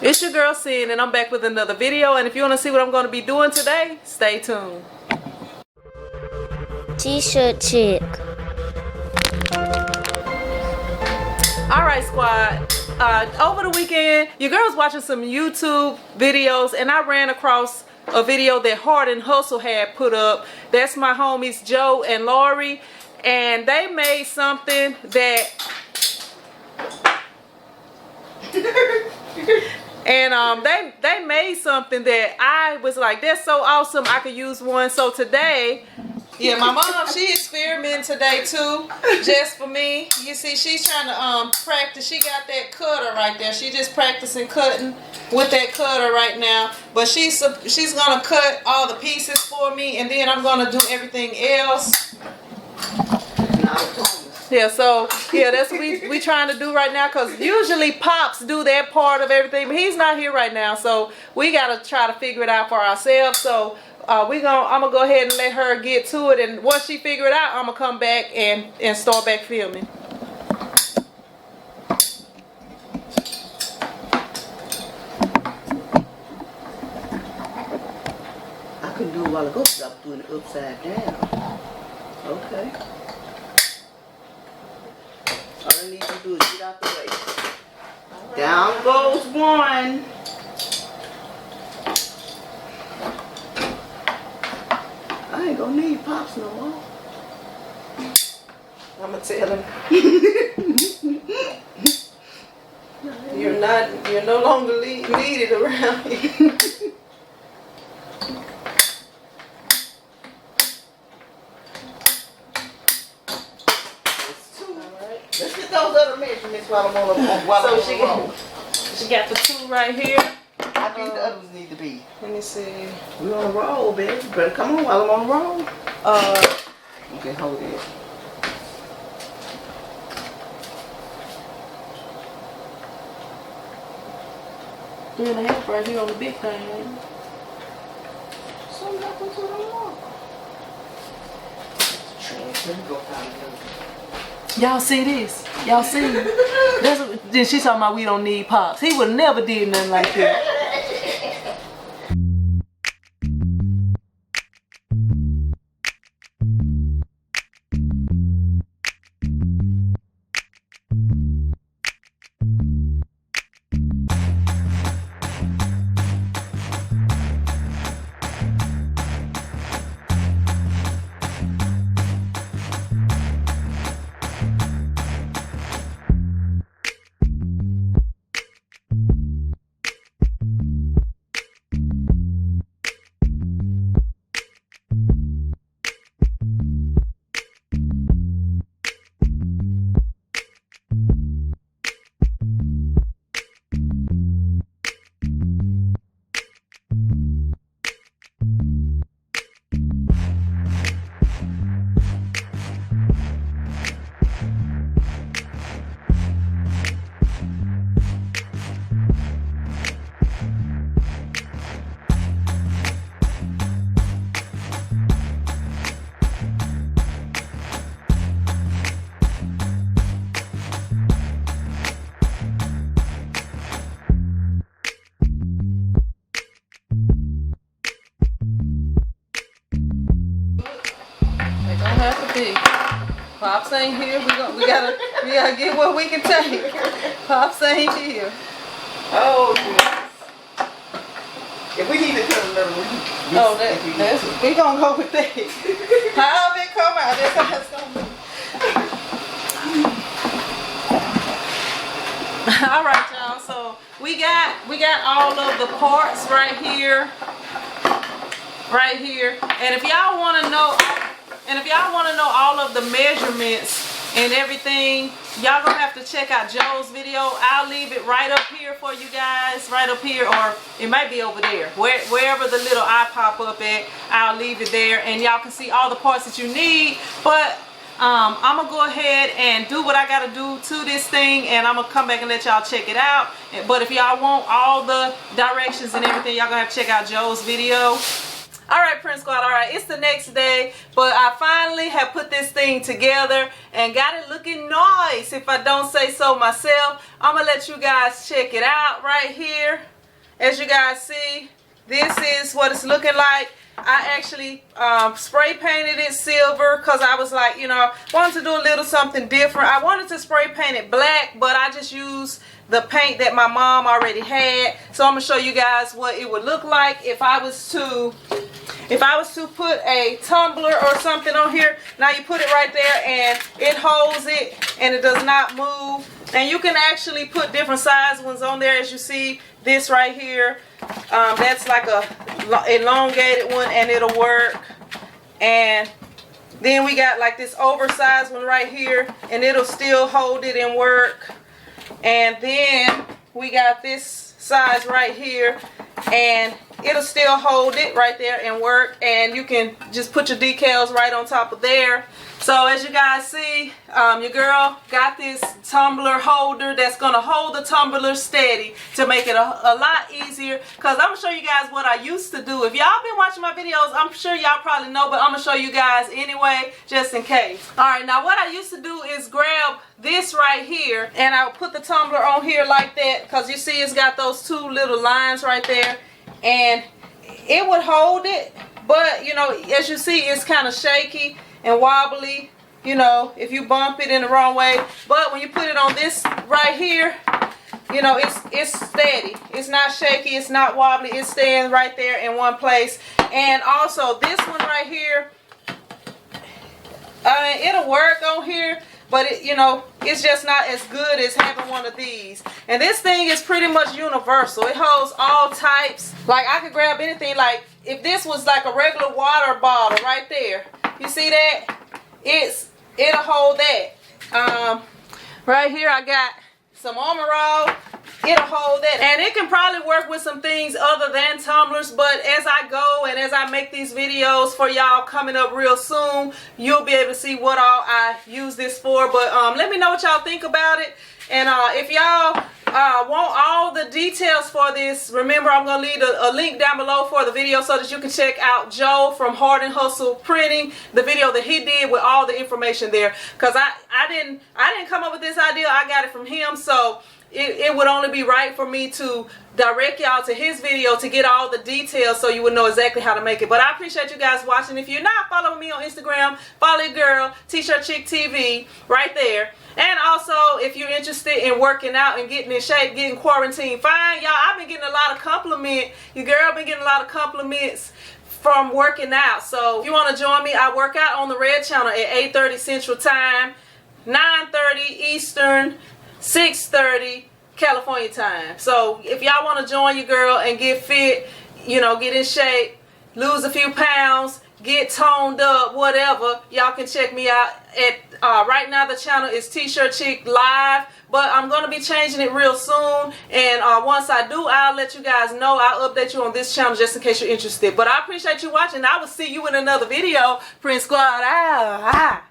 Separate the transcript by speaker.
Speaker 1: It's your girl Sin, and I'm back with another video. And if you want to see what I'm going to be doing today, stay tuned.
Speaker 2: TshirtChick.
Speaker 1: Alright, squad. Over the weekend, your girl's watching some YouTube videos, and I ran across a video that Hard and Hustle had put up. That's my homies Joe and Lori, and they made something that and they made something that I was like, that's so awesome, I could use one. So today, yeah, my mom, she experimented today too, just for me. You see, she's trying to practice. She got that cutter right there. She just practicing cutting with that cutter right now. But she's gonna cut all the pieces for me, and then I'm gonna do everything else. Yeah, so yeah, that's what we trying to do right now, because usually Pops do that part of everything, but he's not here right now, so we gotta try to figure it out for ourselves. So I'm gonna go ahead and let her get to it, and once she figure it out, I'm gonna come back and start back filming.
Speaker 3: I couldn't do it a while ago because I was doing it upside down. Okay. All I need to do is get out the way. Down goes one. I ain't gonna need Pops no more.
Speaker 1: I'm gonna tell him you're no longer needed around here.
Speaker 3: Let's get those other measurements while I'm on the roll.
Speaker 1: She got the two right here.
Speaker 3: How big the others need to be?
Speaker 1: Let me see.
Speaker 3: We're on a roll, baby. Better come on while I'm on the roll. Okay, hold it.
Speaker 1: 3.5 right here on the big thing.
Speaker 3: Something happened to the wall. Let me go find it.
Speaker 1: Y'all see this? Y'all see? Then she talking about we don't need Pops. He would never did nothing like that. Pops ain't here. We gotta get what we can take. Pops ain't here.
Speaker 3: Oh, yes. If we need to cut another one,
Speaker 1: we gonna go with that. However it come out, that's how it's gonna be. All right, y'all. So we got all of the parts right here. And if y'all want to know. And if y'all want to know all of the measurements and everything, y'all gonna have to check out Joe's video. I'll leave it right up here for you guys, right up here, or it might be over there. Wherever the little eye pop up at, I'll leave it there, and y'all can see all the parts that you need. But I'm gonna go ahead and do what I gotta do to this thing, and I'm gonna come back and let y'all check it out. But if y'all want all the directions and everything, y'all gonna have to check out Joe's video. All right, Prince Squad, all right, it's the next day, but I finally have put this thing together and got it looking nice, if I don't say so myself. I'm going to let you guys check it out right here. As you guys see, this is what it's looking like. I actually spray painted it silver because I was like, you know, wanted to do a little something different. I wanted to spray paint it black, but I just used the paint that my mom already had. So I'm going to show you guys what it would look like if I was to put a tumbler or something on here. Now you put it right there and it holds it and it does not move. And you can actually put different size ones on there, as you see this right here. That's like a elongated one and it'll work. And then we got like this oversized one right here and it'll still hold it and work. And then we got this size right here and it'll still hold it right there and work, and you can just put your decals right on top of there. So as you guys see, your girl got this tumbler holder that's going to hold the tumbler steady to make it a lot easier, because I'm going to show you guys what I used to do. If y'all been watching my videos, I'm sure y'all probably know, but I'm going to show you guys anyway, just in case. Alright, now what I used to do is grab this right here, and I'll put the tumbler on here like that, because you see it's got those two little lines right there, and it would hold it, but you know, as you see, it's kind of shaky and wobbly, you know, if you bump it in the wrong way. But when you put it on this right here, you know, it's steady. It's not shaky, it's not wobbly, it's staying right there in one place. And also this one right here, it'll work on here, but it, you know, it's just not as good as having one of these. And this thing is pretty much universal. It holds all types. Like I could grab anything. Like if this was like a regular water bottle right there, you see that? It'll hold that. Right here I got some Armor All. It'll hold that, and it can probably work with some things other than tumblers, but as I go and as I make these videos for y'all coming up real soon, you'll be able to see what all I use this for. But let me know what y'all think about it, and if y'all want all the details for this, remember I'm going to leave a link down below for the video so that you can check out Joe from Hard and Hustle Printing, the video that he did with all the information there, because I didn't come up with this idea. I got it from him, so it would only be right for me to direct y'all to his video to get all the details so you would know exactly how to make it. But I appreciate you guys watching. If you're not following me on Instagram, follow your girl, TshirtChick TV, right there. And also, if you're interested in working out and getting in shape, getting quarantine fine, y'all, I've been getting a lot of compliments. Your girl been getting a lot of compliments from working out. So if you want to join me, I work out on the Red Channel at 8:30 Central Time, 9:30 Eastern, 6:30 California time. So if y'all want to join your girl and get fit, you know, get in shape, lose a few pounds, get toned up, whatever, y'all can check me out at right now the channel is TshirtChick Live, but I'm going to be changing it real soon, and once I do, I'll let you guys know. I'll update you on this channel just in case you're interested. But I appreciate you watching. I will see you in another video. Prince Squad out.